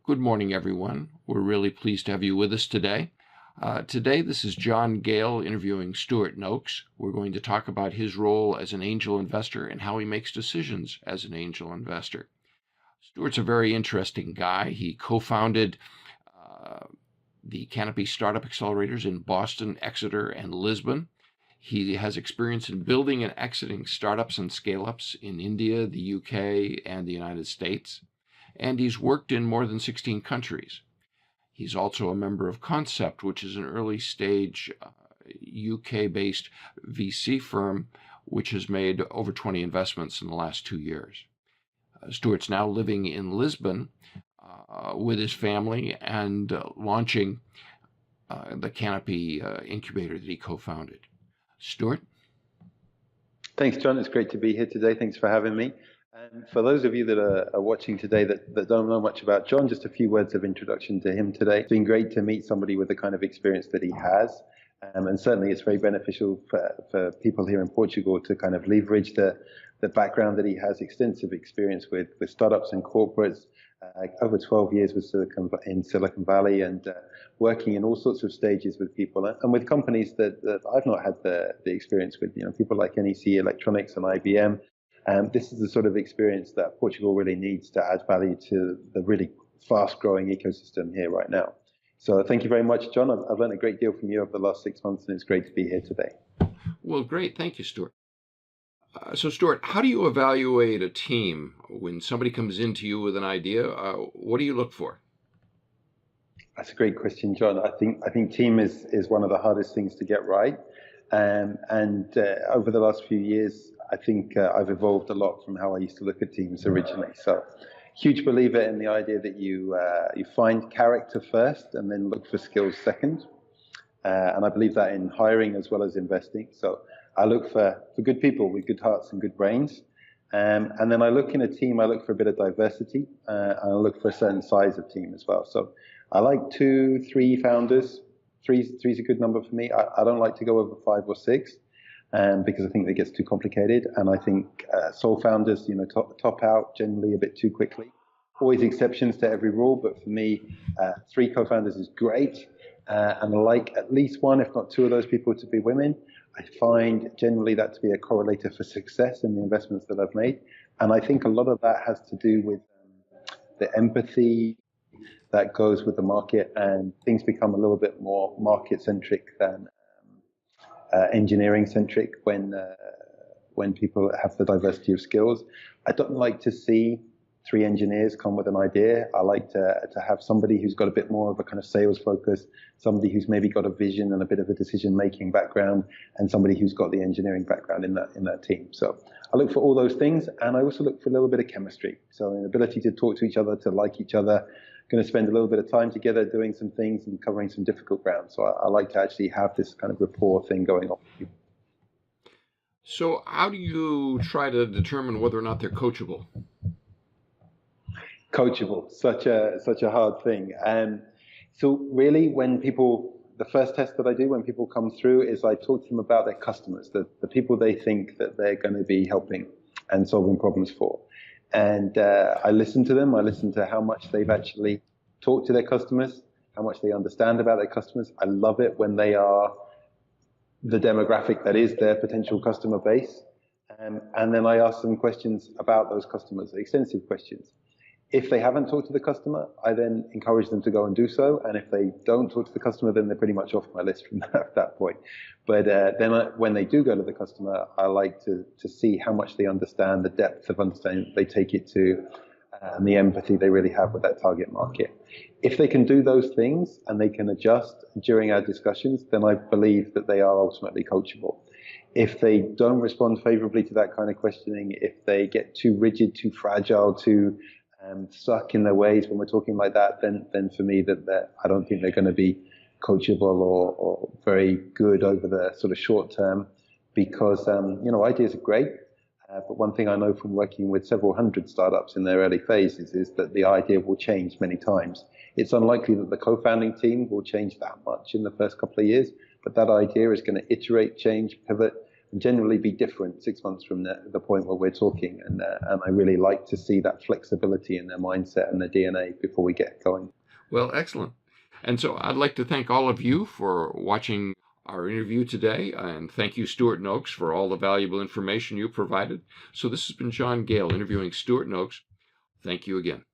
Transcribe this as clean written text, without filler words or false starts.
Good morning, everyone. We're really pleased to have you with us today. Today, this is John Gale interviewing Stewart Noakes. We're going to talk about his role as an angel investor and how he makes decisions as an angel investor. Stewart's a very interesting guy. He co-founded the Canopy startup accelerators in Boston, Exeter, and Lisbon. He has experience in building and exiting startups and scale-ups in India, the UK, and the United States. And he's worked in more than 16 countries. He's also a member of Concept, which is an early-stage UK-based VC firm, which has made over 20 investments in the last 2 years. Stewart's now living in Lisbon with his family and launching the Canopy incubator that he co-founded. Stewart? Thanks, John. It's great to be here today. Thanks for having me. And for those of you that are watching today that don't know much about John, just a few words of introduction to him today. It's been great to meet somebody with the kind of experience that he has. And certainly it's very beneficial for people here in Portugal to kind of leverage the background that he has, extensive experience with startups and corporates, over 12 years in Silicon Valley, and working in all sorts of stages with people and with companies that I've not had the experience with, people like NEC Electronics and IBM. This is the sort of experience that Portugal really needs to add value to the really fast-growing ecosystem here right now. So thank you very much, John. I've learned a great deal from you over the last 6 months, and it's great to be here today. Well, great. Thank you, Stewart. So, Stewart, how do you evaluate a team when somebody comes into you with an idea? What do you look for? That's a great question, John. I think team is one of the hardest things to get right. And over the last few years, I think I've evolved a lot from how I used to look at teams originally. So, huge believer in the idea that you find character first and then look for skills second. And I believe that in hiring as well as investing. So I look for good people with good hearts and good brains. And then I look in a team, I look for a bit of diversity. And I look for a certain size of team as well. So I like 2, 3 founders. Three's a good number for me. I don't like to go over 5 or 6. Because I think that gets too complicated, and I think sole founders, top out generally a bit too quickly. Always exceptions to every rule, but for me, 3 co-founders is great, and I like at least 1, if not 2 of those people to be women. I find generally that to be a correlator for success in the investments that I've made, and I think a lot of that has to do with the empathy that goes with the market, and things become a little bit more market-centric than engineering-centric when people have the diversity of skills. I don't like to see 3 engineers come with an idea. I like to have somebody who's got a bit more of a kind of sales focus, somebody who's maybe got a vision and a bit of a decision-making background, and somebody who's got the engineering background in that team. So I look for all those things, and I also look for a little bit of chemistry. So an ability to talk to each other, to like each other. Going to spend a little bit of time together doing some things and covering some difficult ground. So I like to actually have this kind of rapport thing going on. So how do you try to determine whether or not they're coachable? Coachable, such a hard thing. So really, the first test that I do when people come through is I talk to them about their customers, the people they think that they're going to be helping and solving problems for. And I listen to them. I listen to how much they've actually talked to their customers, how much they understand about their customers. I love it when they are the demographic that is their potential customer base. And then I ask them questions about those customers, extensive questions. If they haven't talked to the customer, I then encourage them to go and do so. And if they don't talk to the customer, then they're pretty much off my list from that point. But when they do go to the customer, I like to see how much they understand, the depth of understanding they take it to, and the empathy they really have with that target market. If they can do those things and they can adjust during our discussions, then I believe that they are ultimately coachable. If they don't respond favorably to that kind of questioning, if they get too rigid, too fragile, too stuck in their ways when we're talking like that, then for me I don't think they're going to be coachable or very good over the sort of short term, because ideas are great, but one thing I know from working with several hundred startups in their early phases is that the idea will change many times. It's unlikely that the co-founding team will change that much in the first couple of years, but that idea is going to iterate, change, pivot, generally be different 6 months from the point where we're talking. And I really like to see that flexibility in their mindset and their DNA before we get going. Well, excellent. And so I'd like to thank all of you for watching our interview today, and thank you, Stewart Noakes, for all the valuable information you provided. So this has been John Gale interviewing Stewart Noakes. Thank you again.